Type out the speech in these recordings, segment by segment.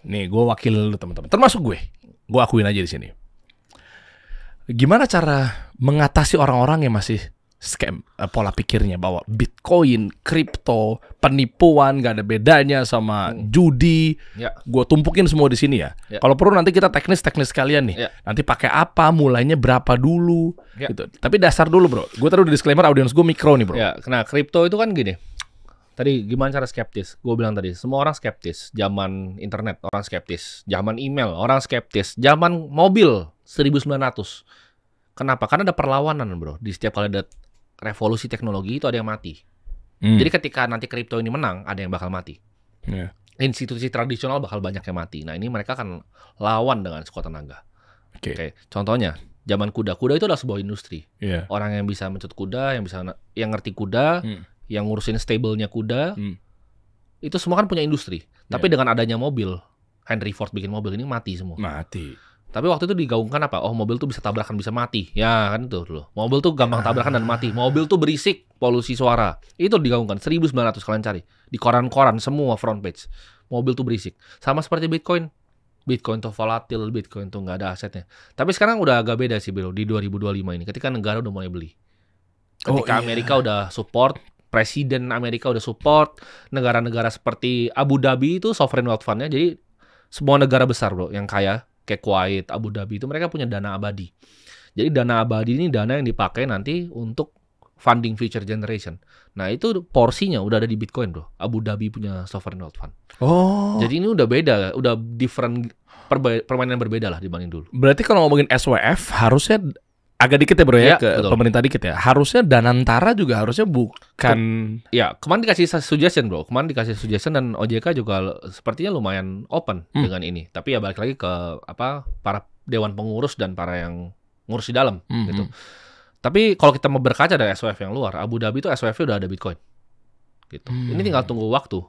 nih gue wakil lu teman-teman, termasuk gue akuin aja di sini. Gimana cara mengatasi orang-orang yang masih scam, pola pikirnya bahwa Bitcoin, kripto, penipuan gak ada bedanya sama judi. Ya. Gue tumpukin semua di sini ya. Kalau perlu nanti kita teknis sekalian nih. Nanti pakai apa, mulainya berapa dulu, gitu. Tapi dasar dulu bro. Gue taruh di disclaimer audiens gue mikro nih bro. Ya, nah kripto itu kan gini. Tadi gimana cara skeptis? Gue bilang tadi, semua orang skeptis. Zaman internet orang skeptis, zaman email orang skeptis, zaman mobil 1900. Kenapa? Karena ada perlawanan bro. Di setiap kali ada revolusi teknologi itu ada yang mati. Jadi ketika nanti kripto ini menang, ada yang bakal mati. Institusi tradisional bakal banyak yang mati. Nah ini mereka akan lawan dengan sekuat tenaga. Oke. Contohnya, zaman kuda. Kuda itu adalah sebuah industri. Orang yang bisa mencut kuda, yang ngerti kuda, yang ngurusin stable-nya kuda, itu semua kan punya industri. Tapi dengan adanya mobil, Henry Ford bikin mobil ini mati semua. Tapi waktu itu digaungkan apa? Oh mobil tuh bisa tabrakan, bisa mati. Ya kan itu loh. Mobil tuh gampang tabrakan dan mati. Mobil tuh berisik, polusi suara. Itu digaungkan 1900 kalian cari. Di koran-koran semua front page. Mobil tuh berisik. Sama seperti Bitcoin. Bitcoin tuh volatil, Bitcoin tuh nggak ada asetnya. Tapi sekarang udah agak beda sih bro di 2025 ini. Ketika negara udah mulai beli. Ketika Amerika udah support, Presiden Amerika udah support, negara-negara seperti Abu Dhabi itu sovereign wealth fund-nya. Jadi semua negara besar bro yang kaya kayak Kuwait, Abu Dhabi itu mereka punya dana abadi. Jadi dana abadi ini dana yang dipakai nanti untuk funding future generation. Nah itu porsinya udah ada di Bitcoin bro. Abu Dhabi punya sovereign wealth fund. Jadi ini udah beda, udah different, permainan berbeda lah dibanding dulu. Berarti kalau ngomongin SWF harusnya agak dikit ya bro ya, ke betul. Pemerintah dikit ya. Harusnya Danantara juga harusnya bukan. Ya kemarin dikasih suggestion bro. Kemarin dikasih suggestion dan OJK juga sepertinya lumayan open dengan ini. Tapi ya balik lagi ke para dewan pengurus dan para yang ngurus di dalam gitu. Tapi kalau kita mau berkaca dari SWF yang luar, Abu Dhabi itu SWF-nya udah ada Bitcoin. Gitu. Ini tinggal tunggu waktu.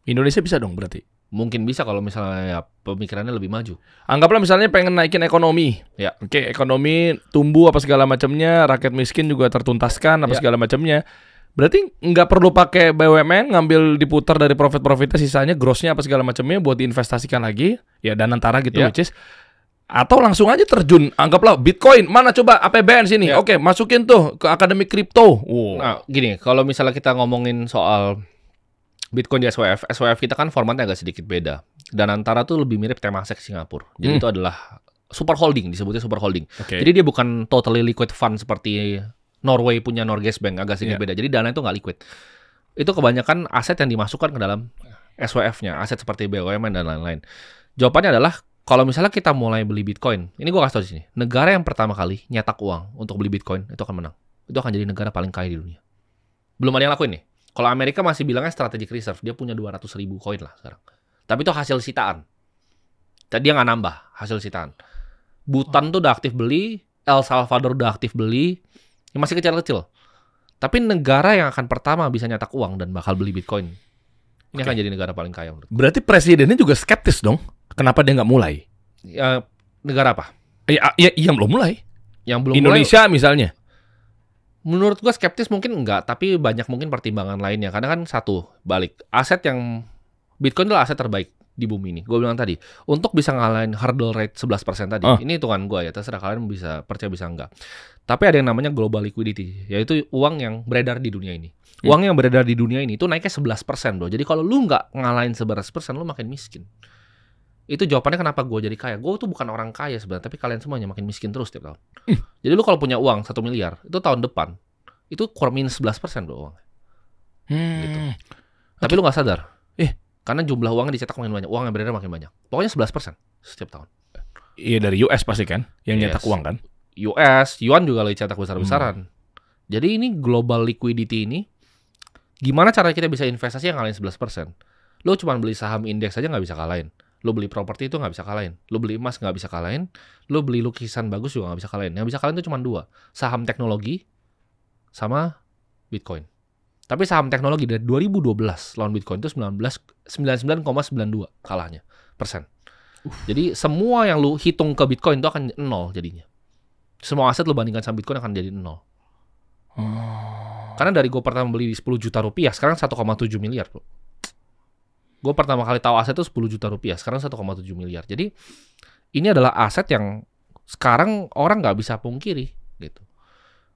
Indonesia bisa dong berarti. Mungkin bisa kalau misalnya ya pemikirannya lebih maju. Anggaplah misalnya pengen naikin ekonomi. Ya, oke, ekonomi tumbuh apa segala macamnya, rakyat miskin juga tertuntaskan apa segala macamnya. Berarti nggak perlu pakai BUMN, ngambil diputar dari profit-profitnya, sisanya grossnya apa segala macamnya buat diinvestasikan lagi, ya Danantara gitu, which is, atau langsung aja terjun, anggaplah Bitcoin, mana coba APBN sini, oke, masukin tuh ke akademi kripto. Nah, gini, kalau misalnya kita ngomongin soal Bitcoin di SWF kita kan formatnya agak sedikit beda. Danantara tuh lebih mirip Temasek Singapura. Jadi itu adalah super holding, disebutnya super holding. Jadi dia bukan totally liquid fund seperti Norway punya Norges Bank, agak sedikit beda. Jadi dana itu nggak liquid. Itu kebanyakan aset yang dimasukkan ke dalam SWF-nya, aset seperti BUMN dan lain-lain. Jawabannya adalah kalau misalnya kita mulai beli Bitcoin, ini gue kasih tau di sini, negara yang pertama kali nyetak uang untuk beli Bitcoin itu akan menang. Itu akan jadi negara paling kaya di dunia. Belum ada yang lakuin nih. Kalau Amerika masih bilangnya strategic reserve, dia punya 200.000 koin lah sekarang. Tapi itu hasil sitaan. Dia nggak nambah hasil sitaan. Bhutan tuh udah aktif beli, El Salvador udah aktif beli, yang masih kecil-kecil. Tapi negara yang akan pertama bisa nyetak uang dan bakal beli Bitcoin, ini akan jadi negara paling kaya. Berarti presidennya juga skeptis dong. Kenapa dia nggak mulai? Ya, negara apa? Yang belum mulai. Yang belum Indonesia mulai, misalnya. Menurut gua skeptis mungkin enggak, tapi banyak mungkin pertimbangan lainnya. Karena kan satu, balik, aset yang Bitcoin adalah aset terbaik di bumi ini. Gue bilang tadi, untuk bisa ngalahin hurdle rate 11% tadi, ini hitungan gua ya, terserah kalian bisa percaya bisa enggak. Tapi ada yang namanya global liquidity, yaitu uang yang beredar di dunia ini. Uang yang beredar di dunia ini itu naiknya 11% bro. Jadi kalau lu nggak ngalahin 11%, lu makin miskin. Itu jawabannya kenapa gue jadi kaya. Gue tuh bukan orang kaya sebenarnya, tapi kalian semuanya makin miskin terus tiap tahun. Jadi lu kalau punya uang 1 miliar, itu tahun depan, itu kurang minus 11% bro uangnya. Gitu. Tapi lu gak sadar. Karena jumlah uangnya dicetak makin banyak, uang yang beredar makin banyak. Pokoknya 11% setiap tahun. Iya dari US pasti kan, yang nyetak uang kan. US, Yuan juga lagi cetak besar-besaran. Jadi ini global liquidity ini, gimana cara kita bisa investasi yang ngalahin 11%? Lu cuma beli saham indeks aja gak bisa kalahin. Lu beli properti itu nggak bisa kalahin. Lu beli emas nggak bisa kalahin. Lu beli lukisan bagus juga nggak bisa kalahin. Yang bisa kalahin itu cuma 2. Saham teknologi sama Bitcoin. Tapi saham teknologi dari 2012 lawan Bitcoin itu 99,92 kalahnya persen. Jadi semua yang lu hitung ke Bitcoin itu akan 0 jadinya. Semua aset lu bandingkan sama Bitcoin akan jadi 0. Karena dari gue pertama beli di 10 juta rupiah, sekarang 1,7 miliar bro. Gue pertama kali tahu aset itu 10 juta rupiah, sekarang 1,7 miliar. Jadi ini adalah aset yang sekarang orang nggak bisa pungkiri gitu.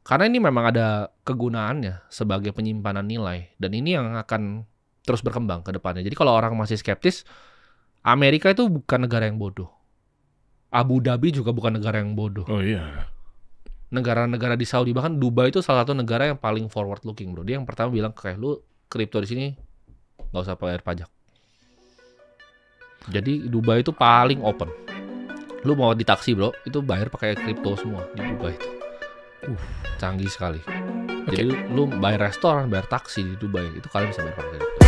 Karena ini memang ada kegunaannya sebagai penyimpanan nilai, dan ini yang akan terus berkembang ke depannya. Jadi kalau orang masih skeptis, Amerika itu bukan negara yang bodoh. Abu Dhabi juga bukan negara yang bodoh. Oh iya. Negara-negara di Saudi, bahkan Dubai itu salah satu negara yang paling forward looking, bro. Dia yang pertama bilang kayak lu kripto di sini nggak usah bayar pajak. Jadi Dubai itu paling open. Lu mau di taksi, bro, itu bayar pakai kripto semua di Dubai itu. Canggih sekali. Jadi lu bayar restoran, bayar taksi di Dubai itu kalian bisa bayar pakai kripto.